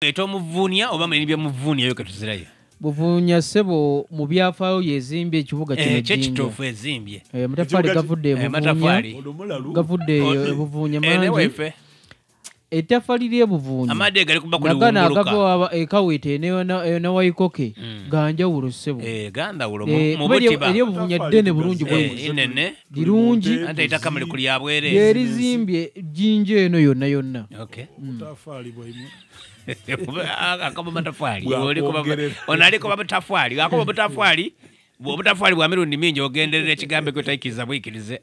Eto muvunya oba mwe nibya muvunya yoke tuzirayo. Buvunya sebo mu byafaayo yezimbye ekibuga kino Jinja. Kitofu ezimbye. Matafali gavudde buvunya. Gavudde buvunya mangi. Etafali lye buvunya. Amade gali kuba kuli wunguluka. Nagana agava ekawete ne wayikoke. Ganja ulo sebo. Ganda ulo mubutiba. Lye buvunya dene bulungi bwe. Inene. Dirungi. Ante itakamali kuli yabwere. Yerizimbye jinja eno yonna. Okay. Mutafali bwaimu. Akaba matafali. Onaliko bamatafali. Akaba matafali. Obutafali bwa mirundi mingi ogenderera ekigambe kwe tayikiza bwikirize.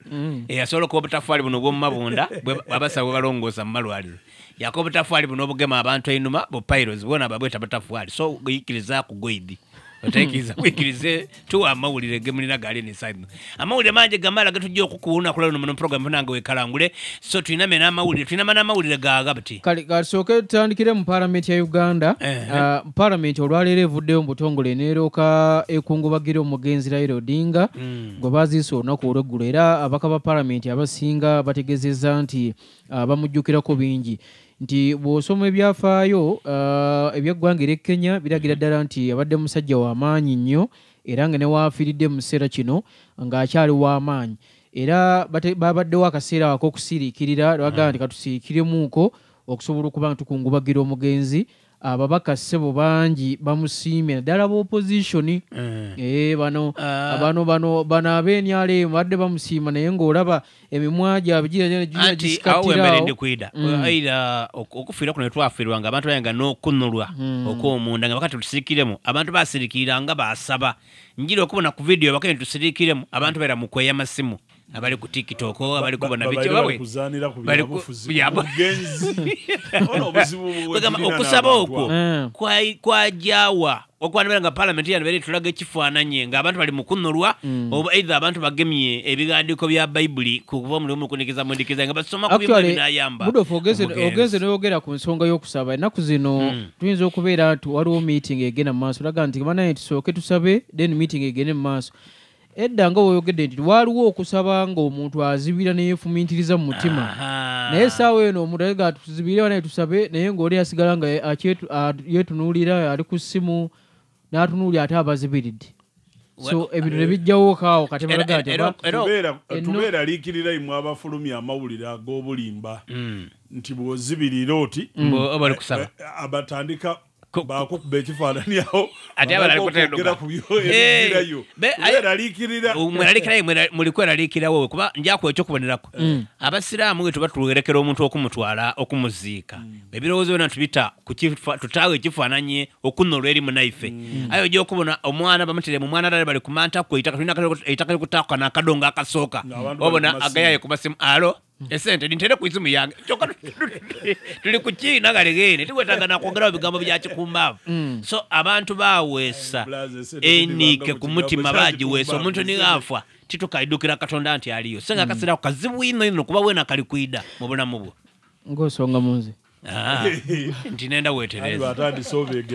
Asobola kuba obutafali buno bw'omu mabunda abasawo balongoosa mu malwaliro. Yakoba obutafali buno obugema abantu einuma bo pyros bona babweta butafali. So yikiriza ku goidi. Otayikiza bwikirize tuwa amawulire gemulina gali ni side. Amawulire manje gamala gatujja okukuuna kulalo mu program nange wekalangule. So tuiname n'amawulire tuinama n'amawulire gagabati. Kali gasooke tutandikire mu parliament ya Uganda. Parliament olwaleero evuddeyo mu butongole neeroka ekungubagira omugenzi Raila Odinga gwe baziise olunaku olw'eggulo era abaka ba parliament abasinga bategezezza nti bamujjukirako bingi. Nti bw'osoma ebyafaayo ebyeggwanga erya Kenya biragira ddala nti abadde musajja w'amaanyi nnyo era nga ne waafiiridde mu kiseera kino ng'akyali w'amaanyi era babaddewo akaseera ak'okusiriikirira bagamba nti katusiikiremuuko okusobola okuba nga tukungubagira omugenzi. Ababaka ssebo bangi bamusiimye naddala b'opposition bano ab'enyale badde bamusiima naye ng'olaba emimwa gyabwe gisikatirawo aira okufiira kuno twafiirwa nga abantu bayenga n'okunulwa okw'omunda nga bakati tusirikiremu abantu basirikirira nga basaba njira okubona ku video bakati tusirikiremu abantu baira mu kweya masimu abali ku TikTok abali kubona biche bawe bali kugenzi okusaba okwo kwa jawa okwanira nga parliament ya bali tulaga ekifaananye nga abantu bali mukunulwa oba either abantu bagemye ebigandiko bya Bible kuva mu kunikiza mundikiza nga basoma ku Bible n'ayamba budofu ogeze n'ogera ku nsonga y'okusaba enaku zino tuyinza okubeera waliwo meeting egenda mu maaso laga nti banaye tusooke tusabe then meeting egende mu maaso. Edda nga woyogedde nti waliwo okusaba ng'omuntu azibira neyefumiitiriza mu mutima naye essaawa eno omuntu alega tuzibire naye tusabe naye ng'oli asigala nga yeetunuulira ali ku ssimu n'atunuulira ate abazibiridde. So ebintu ne bijjawo kaawo kati balaga nti tubeera liikirira imwe abafulumya amawulire ag'obulimba nti bw'ozibirira oti abatandika bakukuba ekifaananyi awo ate abalalikwera mulikweraliikirawo kuba njakuwa ekyokubonerako abasiraamu wetu batuwerekera omuntu okumutwala okumuziika ebirowoozo byonna tubita tutaawe ekifaananyi okunolwa erimu naife ayo ojja okubona omwana bamutere mu mwana dale bali kumantako eitaka lyokutaaka n'akadongo akasooka obona agayaye ku masimu alo esente nintere ku isimu yange kyokka tuli ku kiina galegene tiwetaaga nakwogerawo bigambo bya kikumbaavu. So abantu baweesa enike ku mutima bagiweesa omuntu nigafa titukaidukira Katonda nti aliyo senga akaseera kazibu ino kuba weena kali kwida mu bulamu bwo ng'osonga munze nti nenda weetereza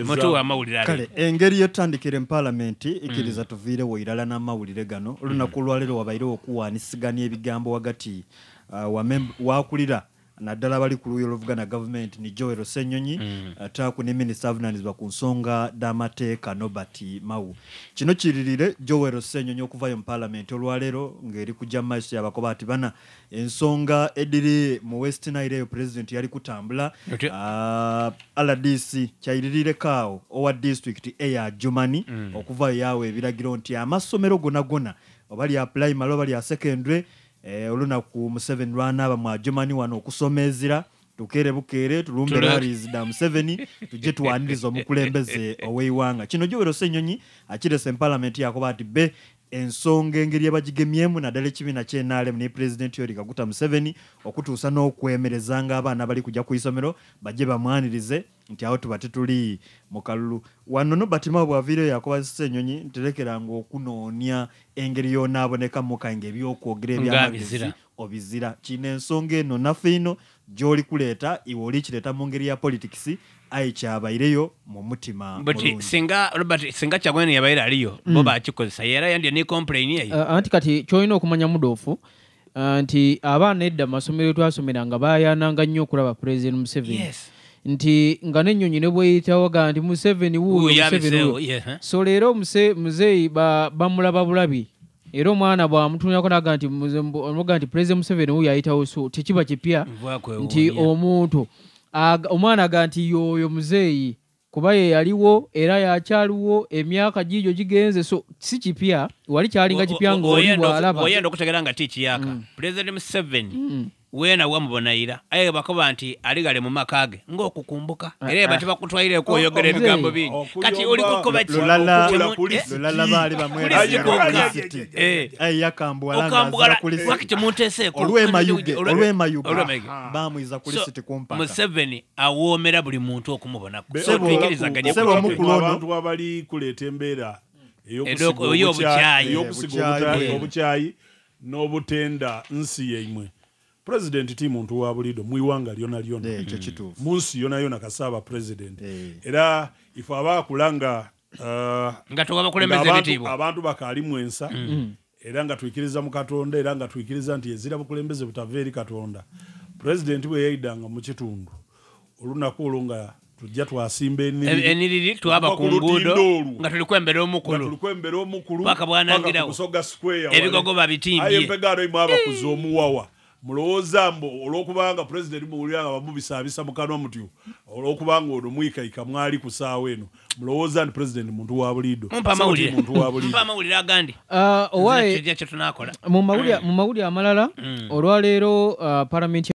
mutu w'amawulire kale engeri yetandikire mu palamenti ikkiriza tuviirewo irala n'amawulire gano olunaku lwaleero wabairewo okuwaanisiganya ebigambo wagati wakulira naddala bali ku luuyi oluvugana gavumenti ni Joel Ssenyonyi ataaku ne minisita avunaanyizibwa ku nsonga d'amateeka Nobert Mao. Kino kiririre Joel Ssenyonyi okuvayo mu palamenti olwaleero ng'eri kujja mu maaso y'abakoba ati bana ensonga ediri mu West Nile eyo pulezidenti yali kutambula RDC kyayiririre kaawo owa disitulikiti eya Jumani okuvayo yawe ebiragiro nti amasomero gonna oba lya primary oba lya secondary olunaku Museveni lwanaaba mu Ajumani wano okusomezera tukere bukeere tulumbe rallies da Museveni tujje tuwaniriza omukulembeze ow'eiwanga. Kino Joel Ssenyonyi akirese parliament yakoba ati be ensonga engeri abagigemyemu naddala ekibiina ky'NRM ne pulezidenti Yoweri Kaguta Museveni okutuusa n'okwemerezanga abaana bali kujja ku isomero bajje bamwanirize nti awo tuba tetuli mu kalulu. Wano Nobert Mao bw'aviireyo yakoba Ssenyonyi nterekeranga okunoonya engeri y'onaabonekamu kange ebyokwogera ebyamagezi obizira. Kino ensonga eno naffe ino gy'oli kuleeta iwe oli kireeta mu ngeri ya politics ayi kyabaireyo mu mutima mulungi. Singa Kyagulanyi yabaire aliyo bo bakikozesa era yandye ne complain yayo anti kati kyolina okumanya mudoofu nti abaana edda masomero twasomeranga bayananga nnyo okulaba President Museveni. nti nga n'ennyonyi ne bweyitawo ga nti Museveni wuuyo Museveni wuuyo. So leero muzeeyi bamulaba bulabi era omwana bw'amutunyako naga nti President Museveni wuuyo ayitawo, so tekiba kipya nti omuntu omwana aga nti yoyo muzeeyi kuba ye yaliwo era yakyaliwo emyaka gijo gigenze, so si kipya wali kyalinga kipya ng'oli bw'alaba oyenda okutegera nga tikiyaka President Museveni weena wamubonayira aye bakoba nti aligale mu makage ng'okukumbuka era bati bakutwayireko oyogera ebigambo bingi kati oli kukoba ki lulala baali bamwera okambwala wakati munteseeko olw'emayuga bamwiza ku lisiti kumpaka. Museveni awoomera buli muntu okumubonako abantu abali kuleeta embeera ey'okusiga obukyayi n'obutenda nsi yaimwe. President ti muntu wa bulido muiwanga lyona munsi yona kasaba president era ife abakulanga nga tubakulembeze bitibwa abantu bakali mwensa era nga tuikiriza mu Katonda era nga tuikiriza nti ezira bukulembeze butaveri Katonda. President we yaidanga mu kitundu olunaku olunga tujja twasimba eniriri twaba ku nguudo nga tulikwembera omukulu paka bwanangirawo kusoga square ebigogo babitimbye aye mpegano imwaba kuzomuwawa mulowooza mbo olwokubanga president muwuliranga bamubisabisa mu kanwa mutyo olwokubanga ono mwikaika mwali ku saawa eno mulowooza nti president muntu wa bulido mpa amawulire agandi owaye mu mawulire amalala olwaleero parliament